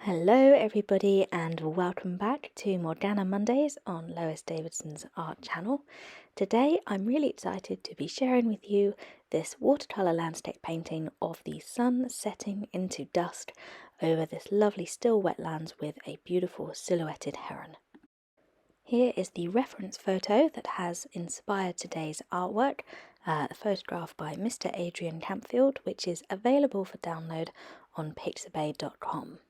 Hello everybody and welcome back to Morgaine Mondays on Lois Davidson's art channel. Today I'm really excited to be sharing with you this watercolour landscape painting of the sun setting into dusk over this lovely still wetlands with a beautiful silhouetted heron. Here is the reference photo that has inspired today's artwork, a photograph by Mr. Adrian Campfield, which is available for download on pixabay.com.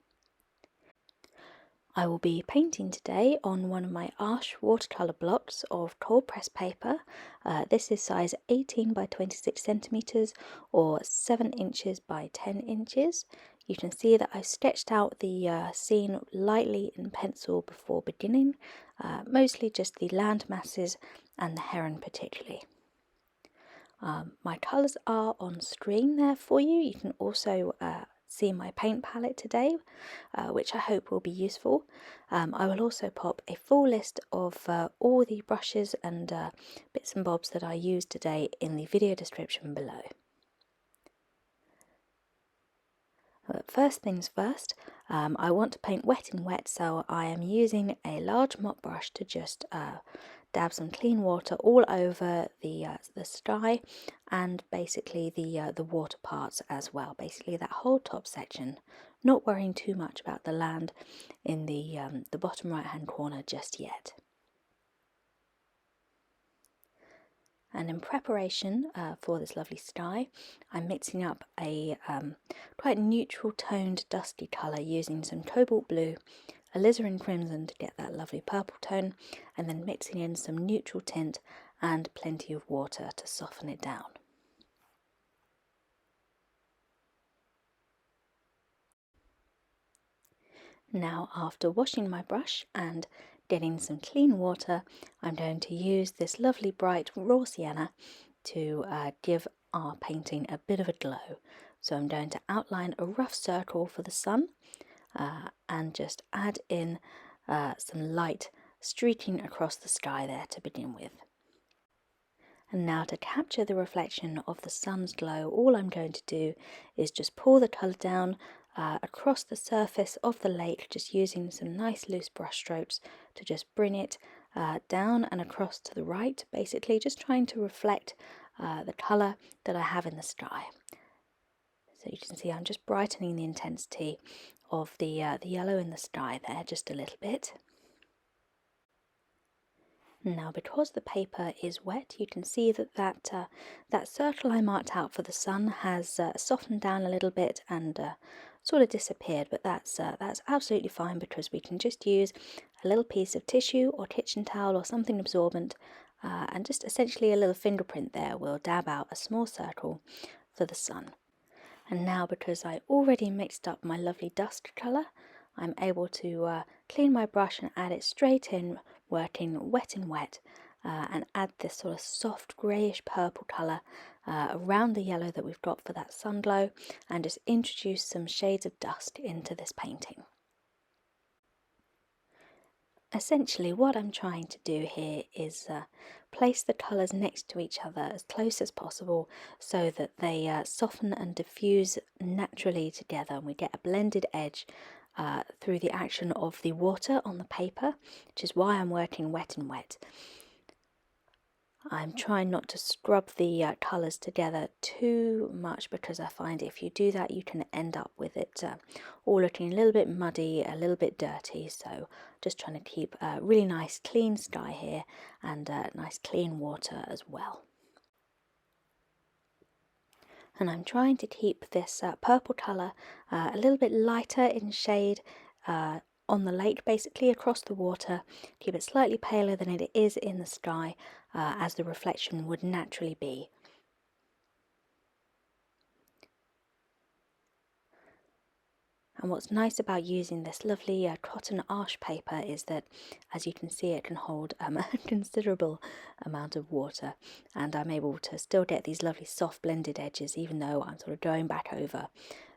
I will be painting today on one of my Arches watercolour blocks of cold press paper. This is size 18 by 26 centimetres or 7 inches by 10 inches. You can see that I've sketched out the scene lightly in pencil before beginning, mostly just the land masses and the heron particularly. My colours are on screen there for you. You can also see my paint palette today, which I hope will be useful. I will also pop a full list of all the brushes and bits and bobs that I used today in the video description below. First things first, I want to paint wet in wet, so I am using a large mop brush to just dab some clean water all over the sky and basically the water parts as well, basically that whole top section, not worrying too much about the land in the bottom right hand corner just yet. And in preparation for this lovely sky, I'm mixing up a quite neutral toned dusky colour using some cobalt blue, alizarin crimson to get that lovely purple tone, and then mixing in some neutral tint and plenty of water to soften it down. Now, after washing my brush and getting some clean water, I'm going to use this lovely bright raw sienna to give our painting a bit of a glow. So I'm going to outline a rough circle for the sun and just add in some light streaking across the sky there to begin with. And now to capture the reflection of the sun's glow, all I'm going to do is just pour the colour down across the surface of the lake, just using some nice loose brush strokes to just bring it down and across to the right, basically just trying to reflect the colour that I have in the sky. So you can see I'm just brightening the intensity of the yellow in the sky there just a little bit. Now, because the paper is wet, you can see that circle I marked out for the sun has softened down a little bit and sort of disappeared, but that's absolutely fine because we can just use a little piece of tissue or kitchen towel or something absorbent and just essentially a little fingerprint there will dab out a small circle for the sun. And now, because I already mixed up my lovely dusk colour, I'm able to clean my brush and add it straight in, working wet in wet, and add this sort of soft greyish purple colour around the yellow that we've got for that sun glow, and just introduce some shades of dusk into this painting. Essentially, what I'm trying to do here is place the colours next to each other as close as possible so that they soften and diffuse naturally together, and we get a blended edge through the action of the water on the paper, which is why I'm working wet and wet. I'm trying not to scrub the colours together too much, because I find if you do that you can end up with it all looking a little bit muddy, a little bit dirty. So just trying to keep a really nice clean sky here and nice clean water as well. And I'm trying to keep this purple colour a little bit lighter in shade on the lake, basically across the water, keep it slightly paler than it is in the sky, as the reflection would naturally be. And what's nice about using this lovely cotton Arches paper is that, as you can see, it can hold a considerable amount of water, and I'm able to still get these lovely soft blended edges even though I'm sort of going back over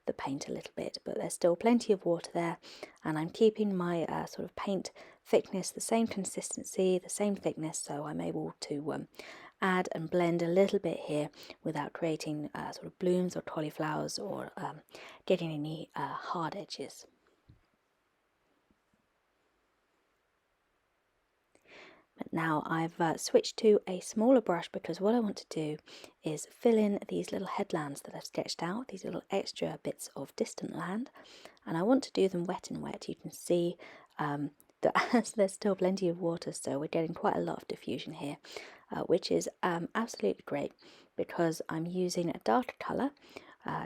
the paint a little bit, but there's still plenty of water there, and I'm keeping my sort of paint thickness the same consistency, the same thickness, so I'm able to add and blend a little bit here without creating sort of blooms or cauliflowers or getting any hard edges. But now I've switched to a smaller brush because what I want to do is fill in these little headlands that I've sketched out, these little extra bits of distant land, and I want to do them wet and wet. You can see that there's still plenty of water, so we're getting quite a lot of diffusion here, which is absolutely great because I'm using a darker colour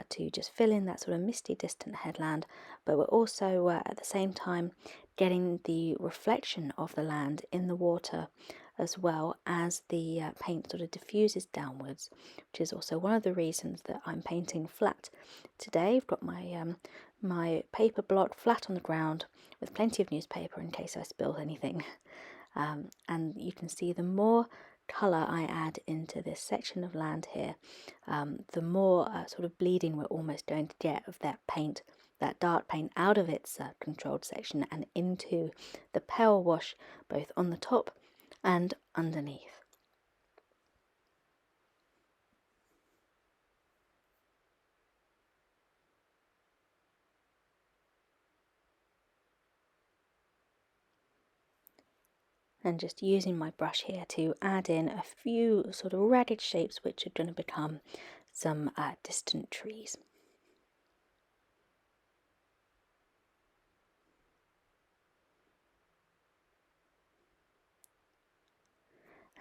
to just fill in that sort of misty distant headland, but we're also at the same time getting the reflection of the land in the water as well as the paint sort of diffuses downwards, which is also one of the reasons that I'm painting flat today. I've got my paper block flat on the ground with plenty of newspaper in case I spill anything. And you can see the more colour I add into this section of land here, the more sort of bleeding we're almost going to get of that paint, that dark paint, out of its controlled section and into the pale wash both on the top and underneath. And just using my brush here to add in a few sort of ragged shapes which are going to become some distant trees.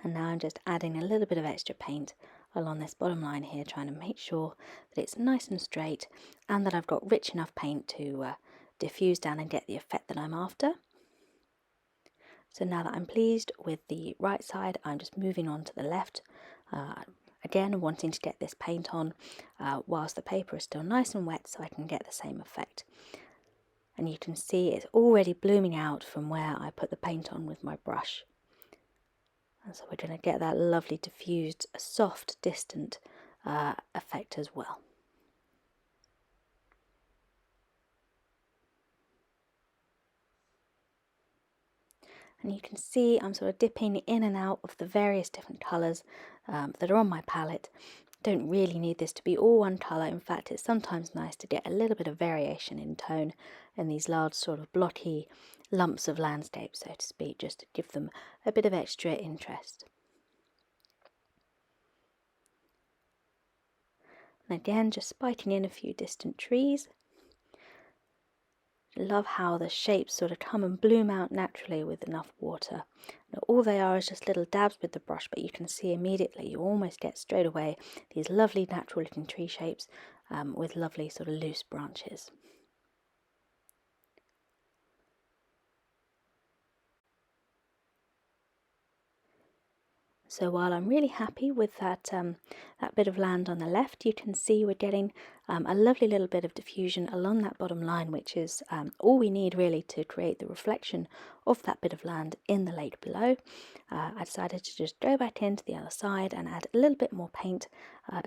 And now I'm just adding a little bit of extra paint along this bottom line here, trying to make sure that it's nice and straight and that I've got rich enough paint to diffuse down and get the effect that I'm after. So now that I'm pleased with the right side, I'm just moving on to the left, again wanting to get this paint on whilst the paper is still nice and wet so I can get the same effect. And you can see it's already blooming out from where I put the paint on with my brush. And so we're going to get that lovely diffused, soft, distant effect as well. And you can see I'm sort of dipping in and out of the various different colours that are on my palette. Don't really need this to be all one colour. In fact, it's sometimes nice to get a little bit of variation in tone in these large sort of blocky lumps of landscape, so to speak, just to give them a bit of extra interest. And again, just spiking in a few distant trees. Love how the shapes sort of come and bloom out naturally with enough water. Now, all they are is just little dabs with the brush, but you can see immediately, you almost get straight away these lovely natural looking tree shapes with lovely sort of loose branches. So while I'm really happy with that bit of land on the left, you can see we're getting a lovely little bit of diffusion along that bottom line, which is all we need really to create the reflection of that bit of land in the lake below. I decided to just go back into the other side and add a little bit more paint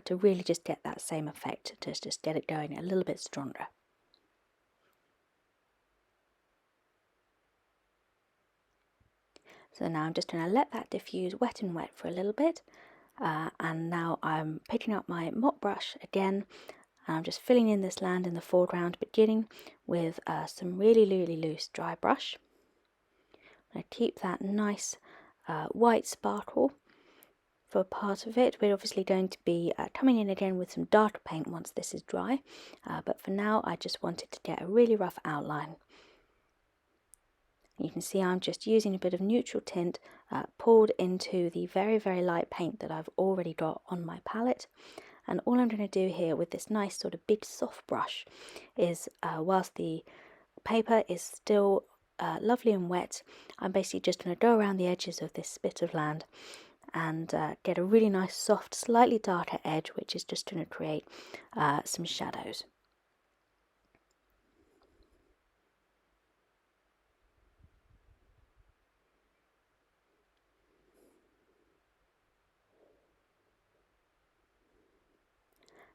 to really just get that same effect, to just get it going a little bit stronger. So now I'm just going to let that diffuse wet and wet for a little bit. And now I'm picking up my mop brush again, and I'm just filling in this land in the foreground, beginning with some really loose dry brush. I'm going to keep that nice white sparkle for part of it. We're obviously going to be coming in again with some darker paint once this is dry, but for now I just wanted to get a really rough outline. You can see I'm just using a bit of neutral tint poured into the very light paint that I've already got on my palette. And all I'm going to do here with this nice sort of big soft brush is, whilst the paper is still lovely and wet, I'm basically just going to go around the edges of this bit of land and get a really nice soft, slightly darker edge, which is just going to create some shadows.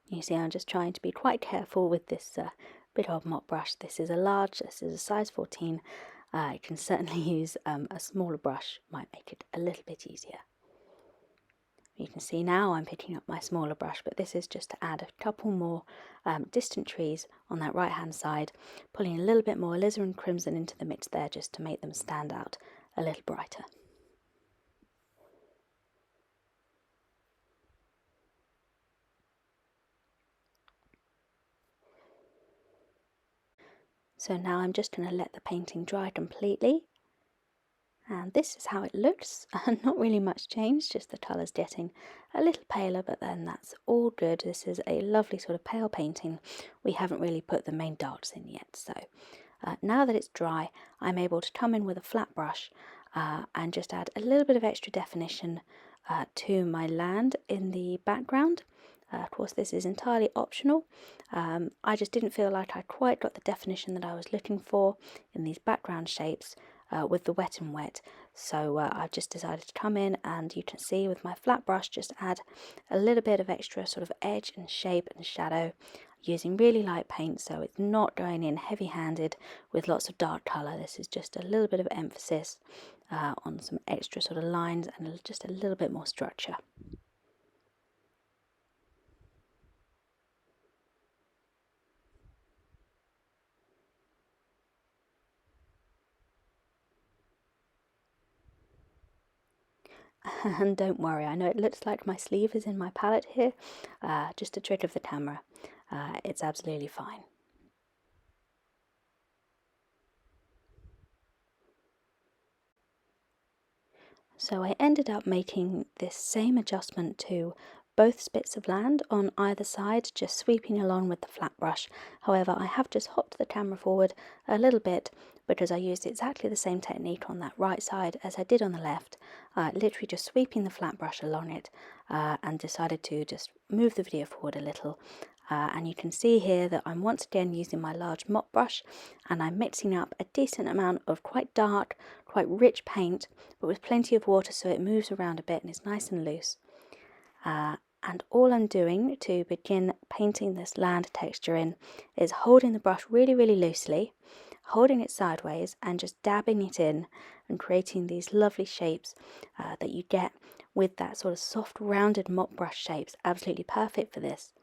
You see, I'm just trying to be quite careful with this bit of mop brush. This is a size 14. I can certainly use a smaller brush, might make it a little bit easier. You can see now I'm picking up my smaller brush, but this is just to add a couple more distant trees on that right hand side, pulling a little bit more alizarin crimson into the mix there just to make them stand out a little brighter. So now I'm just going to let the painting dry completely. And this is how it looks, and not really much change, just the colours getting a little paler, but then that's all good. This is a lovely sort of pale painting. We haven't really put the main darks in yet, so now that it's dry, I'm able to come in with a flat brush and just add a little bit of extra definition to my land in the background. Of course, this is entirely optional. I just didn't feel like I quite got the definition that I was looking for in these background shapes with the wet and wet. So I've just decided to come in, and you can see with my flat brush, just add a little bit of extra sort of edge and shape and shadow using really light paint, so it's not going in heavy-handed with lots of dark colour. This is just a little bit of emphasis on some extra sort of lines and just a little bit more structure. And don't worry, I know it looks like my sleeve is in my palette here, just a trick of the camera. It's absolutely fine. So I ended up making this same adjustment to both bits of land on either side, just sweeping along with the flat brush. However, I have just hopped the camera forward a little bit because I used exactly the same technique on that right side as I did on the left, literally just sweeping the flat brush along it, and decided to just move the video forward a little. And you can see here that I'm once again using my large mop brush, and I'm mixing up a decent amount of quite dark, quite rich paint, but with plenty of water so it moves around a bit and is nice and loose. And all I'm doing to begin painting this land texture in is holding the brush really, really loosely, holding it sideways and just dabbing it in and creating these lovely shapes that you get with that sort of soft rounded mop brush shapes. Absolutely perfect for this.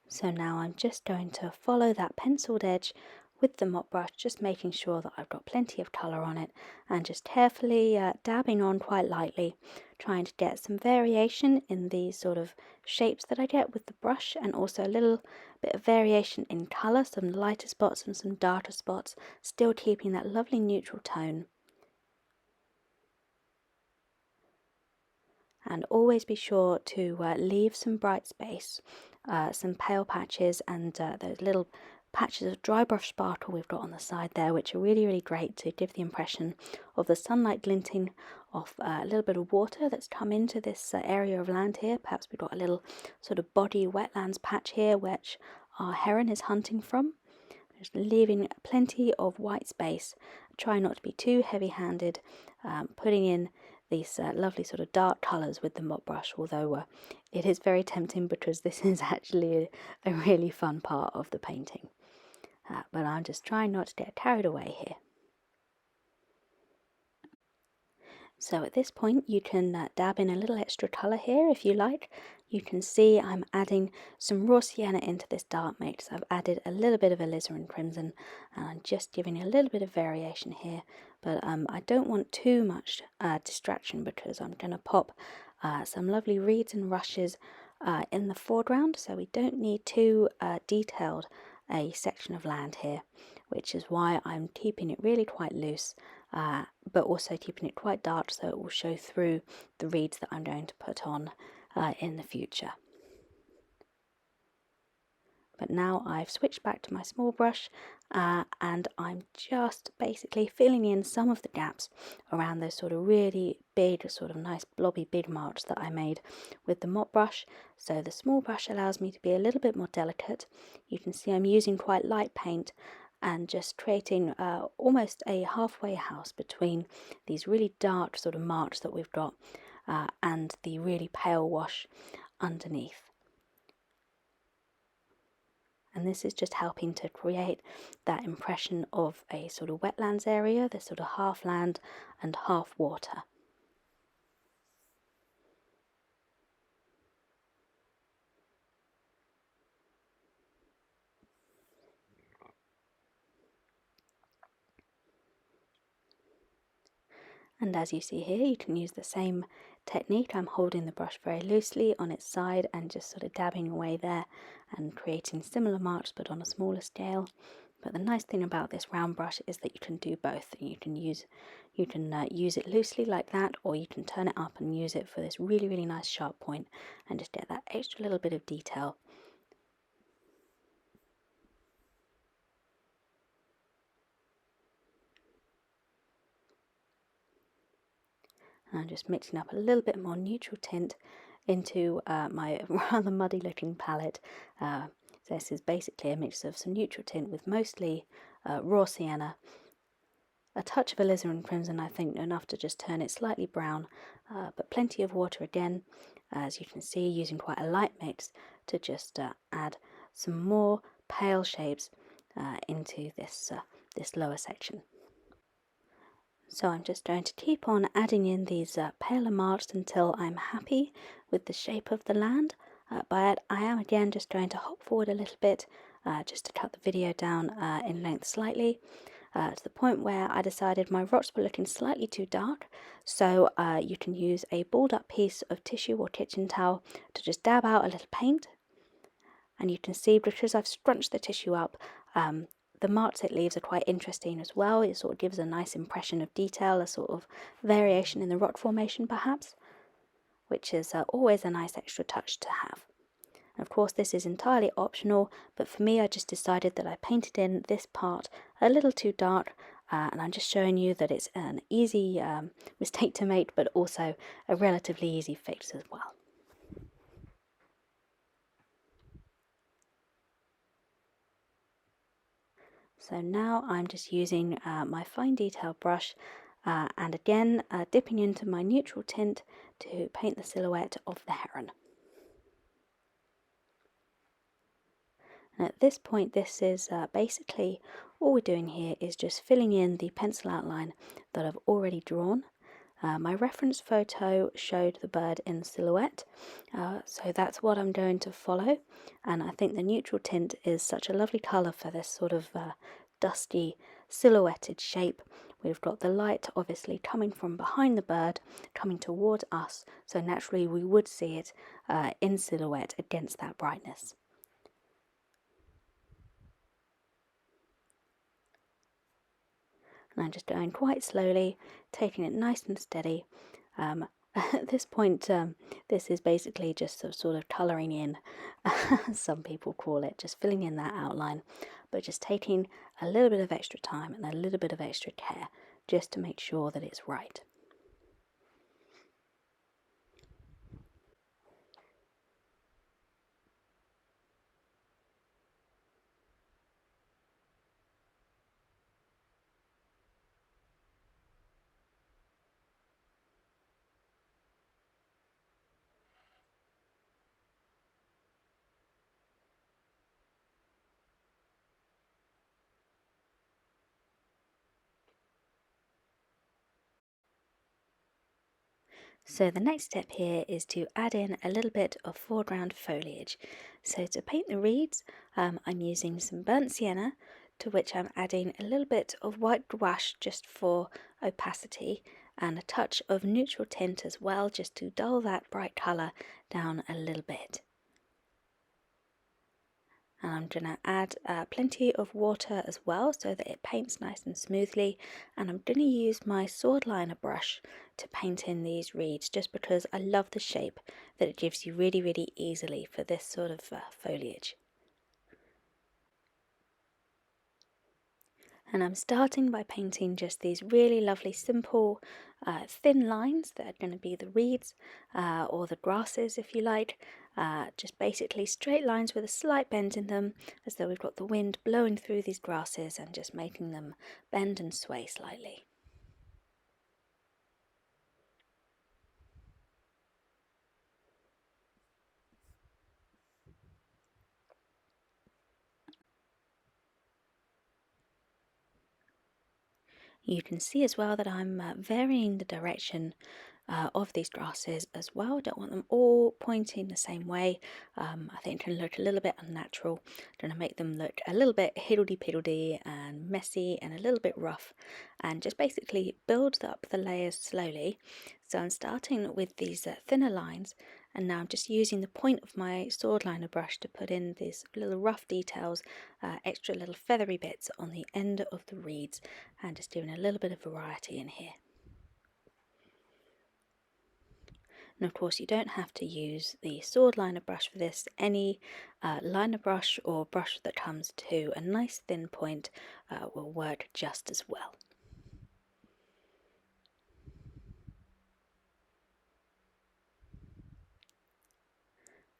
So now I'm just going to follow that penciled edge with the mop brush, just making sure that I've got plenty of colour on it, and just carefully dabbing on quite lightly, trying to get some variation in these sort of shapes that I get with the brush, and also a little bit of variation in colour, some lighter spots and some darker spots, still keeping that lovely neutral tone. And always be sure to leave some bright space, some pale patches, and those little patches of dry brush sparkle we've got on the side there, which are really, really great to give the impression of the sunlight glinting off a little bit of water that's come into this area of land here. Perhaps we've got a little sort of body wetlands patch here, which our heron is hunting from. Just leaving plenty of white space. Try not to be too heavy-handed, putting in these lovely sort of dark colours with the mop brush, although it is very tempting because this is actually a really fun part of the painting. But I'm just trying not to get carried away here. So at this point you can dab in a little extra colour here if you like. You can see I'm adding some raw sienna into this dark mix. I've added a little bit of alizarin crimson, and I'm just giving a little bit of variation here, but I don't want too much distraction because I'm going to pop some lovely reeds and rushes in the foreground, so we don't need too detailed a section of land here, which is why I'm keeping it really quite loose, but also keeping it quite dark so it will show through the reeds that I'm going to put on in the future. But now I've switched back to my small brush and I'm just basically filling in some of the gaps around those sort of really big, sort of nice blobby big marks that I made with the mop brush. So the small brush allows me to be a little bit more delicate. You can see I'm using quite light paint and just creating almost a halfway house between these really dark sort of marks that we've got and the really pale wash underneath. And this is just helping to create that impression of a sort of wetlands area, this sort of half land and half water. And as you see here, you can use the same technique. I'm holding the brush very loosely on its side and just sort of dabbing away there and creating similar marks but on a smaller scale. But the nice thing about this round brush is that you can do both. You can use it loosely like that, or you can turn it up and use it for this really, really nice sharp point and just get that extra little bit of detail. And I'm just mixing up a little bit more neutral tint into my rather muddy looking palette. So this is basically a mix of some neutral tint with mostly raw sienna, a touch of alizarin crimson, I think enough to just turn it slightly brown, but plenty of water again, as you can see, using quite a light mix to just add some more pale shapes into this lower section. So I'm just going to keep on adding in these paler marks until I'm happy with the shape of the land. But I am again just going to hop forward a little bit just to cut the video down in length slightly, to the point where I decided my rocks were looking slightly too dark. So you can use a balled up piece of tissue or kitchen towel to just dab out a little paint. And you can see, because I've scrunched the tissue up, the marks it leaves are quite interesting as well. It sort of gives a nice impression of detail, a sort of variation in the rock formation perhaps, which is always a nice extra touch to have. And of course this is entirely optional, but for me I just decided that I painted in this part a little too dark, and I'm just showing you that it's an easy mistake to make, but also a relatively easy fix as well. So now I'm just using my fine detail brush and again dipping into my neutral tint to paint the silhouette of the heron. And at this point, this is basically all we're doing here is just filling in the pencil outline that I've already drawn. My reference photo showed the bird in silhouette, so that's what I'm going to follow, and I think the neutral tint is such a lovely colour for this sort of dusty silhouetted shape. We've got the light obviously coming from behind the bird, coming towards us, so naturally we would see it in silhouette against that brightness. And I'm just going quite slowly, taking it nice and steady. At this point, this is basically just sort of colouring in, some people call it, just filling in that outline, but just taking a little bit of extra time and a little bit of extra care just to make sure that it's right. So the next step here is to add in a little bit of foreground foliage. So to paint the reeds, I'm using some burnt sienna, to which I'm adding a little bit of white gouache just for opacity, and a touch of neutral tint as well, just to dull that bright colour down a little bit. And I'm going to add plenty of water as well so that it paints nice and smoothly, and I'm going to use my sword liner brush to paint in these reeds just because I love the shape that it gives you really, really easily for this sort of foliage. And I'm starting by painting just these really lovely simple thin lines that are going to be the reeds or the grasses if you like, just basically straight lines with a slight bend in them, as though we've got the wind blowing through these grasses and just making them bend and sway slightly. You can see as well that I'm varying the direction of these grasses as well. Don't want them all pointing the same way. I think it can look a little bit unnatural. Going to make them look a little bit hiddledy-piddledy and messy and a little bit rough, and just basically build up the layers slowly. So I'm starting with these thinner lines, and now I'm just using the point of my sword liner brush to put in these little rough details, extra little feathery bits on the end of the reeds, and just doing a little bit of variety in here. And of course you don't have to use the sword liner brush for this. Any liner brush or brush that comes to a nice thin point will work just as well.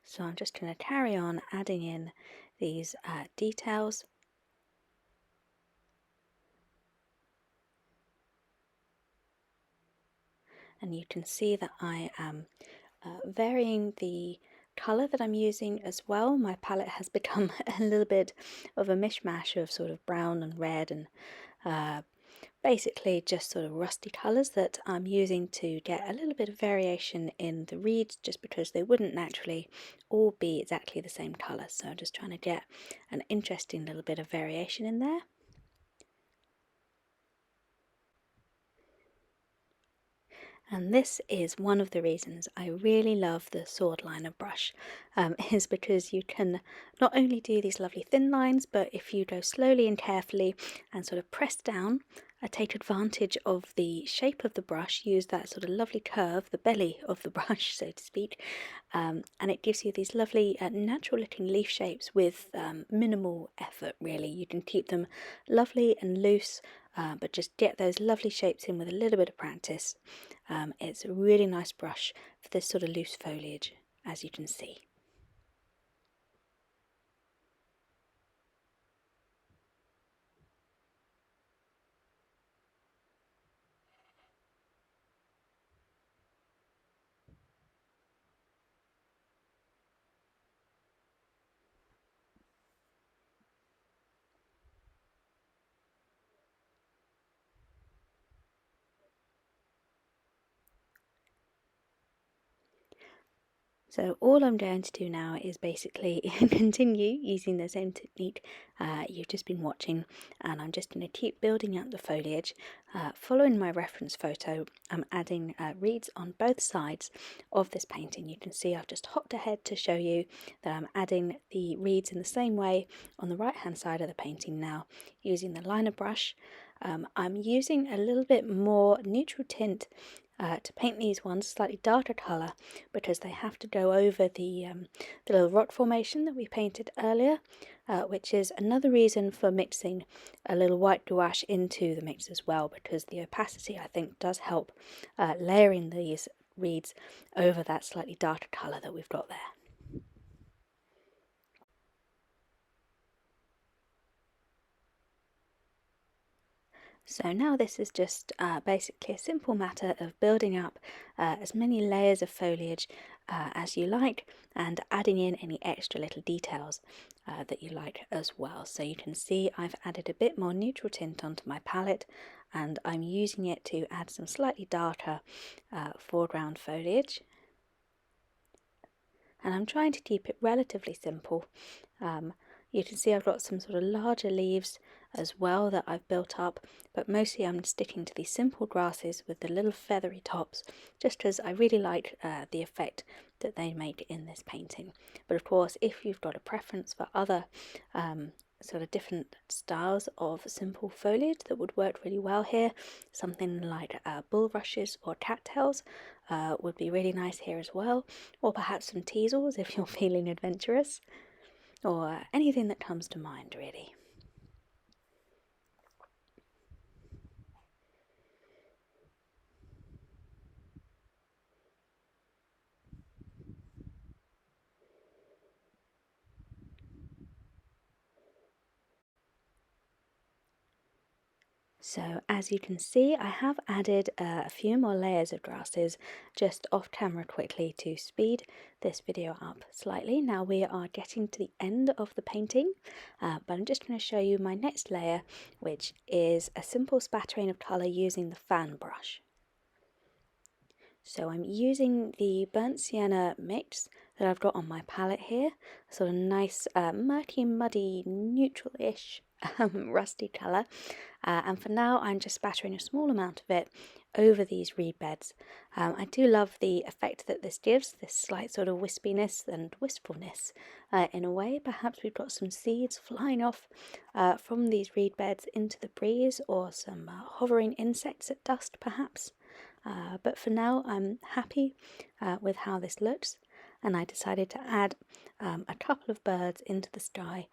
So I'm just going to carry on adding in these details. And you can see that I am varying the colour that I'm using as well. My palette has become a little bit of a mishmash of sort of brown and red and basically just sort of rusty colours that I'm using to get a little bit of variation in the reeds, just because they wouldn't naturally all be exactly the same colour. So I'm just trying to get an interesting little bit of variation in there. And this is one of the reasons I really love the sword liner brush, is because you can not only do these lovely thin lines, but if you go slowly and carefully and sort of press down, take advantage of the shape of the brush, use that sort of lovely curve, the belly of the brush, so to speak, and it gives you these lovely natural looking leaf shapes with minimal effort really. You can keep them lovely and loose, but just get those lovely shapes in with a little bit of practice. It's a really nice brush for this sort of loose foliage, as you can see. So all I'm going to do now is basically continue using the same technique you've just been watching, and I'm just going to keep building up the foliage. Following my reference photo, I'm adding reeds on both sides of this painting. You can see I've just hopped ahead to show you that I'm adding the reeds in the same way on the right hand side of the painting now, using the liner brush. I'm using a little bit more neutral tint to paint these ones, slightly darker colour, because they have to go over the little rock formation that we painted earlier, which is another reason for mixing a little white gouache into the mix as well, because the opacity, I think, does help layering these reeds over that slightly darker colour that we've got there. So now this is just basically a simple matter of building up as many layers of foliage as you like, and adding in any extra little details that you like as well. So you can see I've added a bit more neutral tint onto my palette, and I'm using it to add some slightly darker foreground foliage. And I'm trying to keep it relatively simple. You can see I've got some sort of larger leaves as well that I've built up, but mostly I'm sticking to these simple grasses with the little feathery tops, just because I really like the effect that they make in this painting. But of course, if you've got a preference for other sort of different styles of simple foliage that would work really well here, something like bulrushes or cattails would be really nice here as well, or perhaps some teasels if you're feeling adventurous, or anything that comes to mind really. So as you can see, I have added a few more layers of grasses just off camera quickly to speed this video up slightly. Now we are getting to the end of the painting, but I'm just going to show you my next layer, which is a simple spattering of colour using the fan brush. So I'm using the burnt sienna mix that I've got on my palette here, sort of nice murky, muddy, neutral-ish rusty colour, and for now I'm just spattering a small amount of it over these reed beds. I do love the effect that this gives, this slight sort of wispiness and wistfulness in a way. Perhaps we've got some seeds flying off from these reed beds into the breeze, or some hovering insects at dusk perhaps. But for now I'm happy with how this looks, and I decided to add a couple of birds into the sky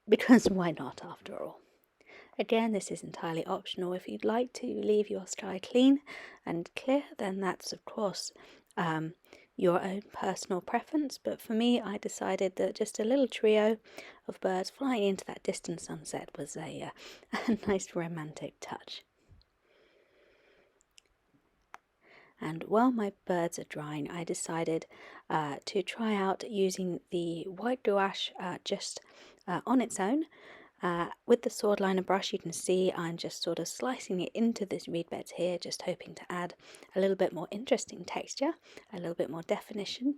because why not, after all. Again, this is entirely optional. If you'd like to leave your sky clean and clear, then that's of course your own personal preference, but for me I decided that just a little trio of birds flying into that distant sunset was a nice romantic touch. And while my birds are drying, I decided to try out using the white gouache just on its own. With the sword liner brush, you can see I'm just sort of slicing it into these reed beds here, just hoping to add a little bit more interesting texture, a little bit more definition.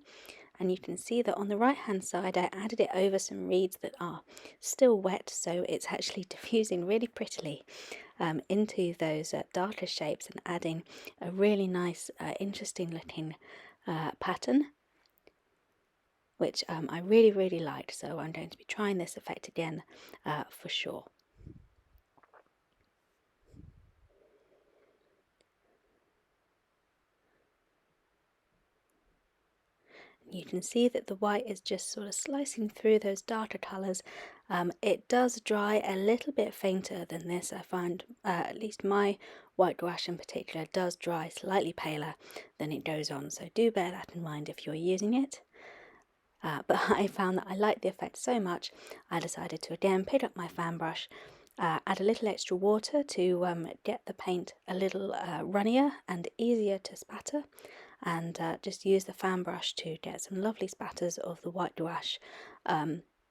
And you can see that on the right hand side I added it over some reeds that are still wet, so it's actually diffusing really prettily into those darker shapes and adding a really nice interesting looking pattern, which I really liked, so I'm going to be trying this effect again for sure. You can see that the white is just sort of slicing through those darker colours. It does dry a little bit fainter than this. I find at least my white gouache in particular does dry slightly paler than it goes on, so do bear that in mind if you're using it. But I found that I liked the effect so much, I decided to again pick up my fan brush, add a little extra water to get the paint a little runnier and easier to spatter, and just use the fan brush to get some lovely spatters of the white gouache.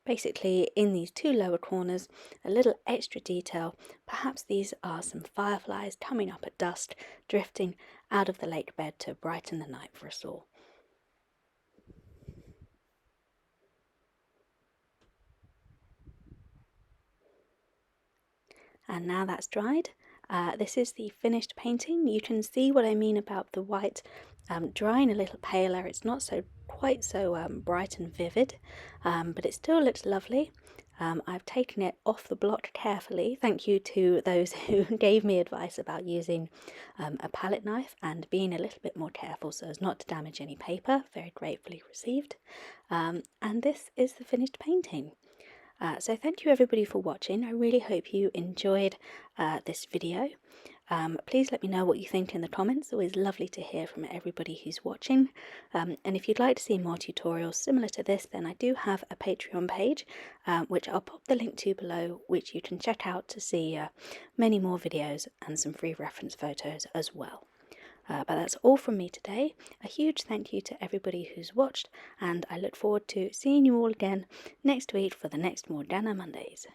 Basically in these two lower corners, a little extra detail. Perhaps these are some fireflies coming up at dusk, drifting out of the lake bed to brighten the night for us all. And now that's dried, this is the finished painting. You can see what I mean about the white drying a little paler. It's not quite so bright and vivid, but it still looks lovely. I've taken it off the block carefully. Thank you to those who gave me advice about using a palette knife and being a little bit more careful so as not to damage any paper. Very gratefully received. And this is the finished painting. So thank you everybody for watching. I really hope you enjoyed this video. Please let me know what you think in the comments. Always lovely to hear from everybody who's watching. And if you'd like to see more tutorials similar to this, then I do have a Patreon page, which I'll pop the link to below, which you can check out to see many more videos and some free reference photos as well. But that's all from me today. A huge thank you to everybody who's watched, and I look forward to seeing you all again next week for the next Morgaine Mondays.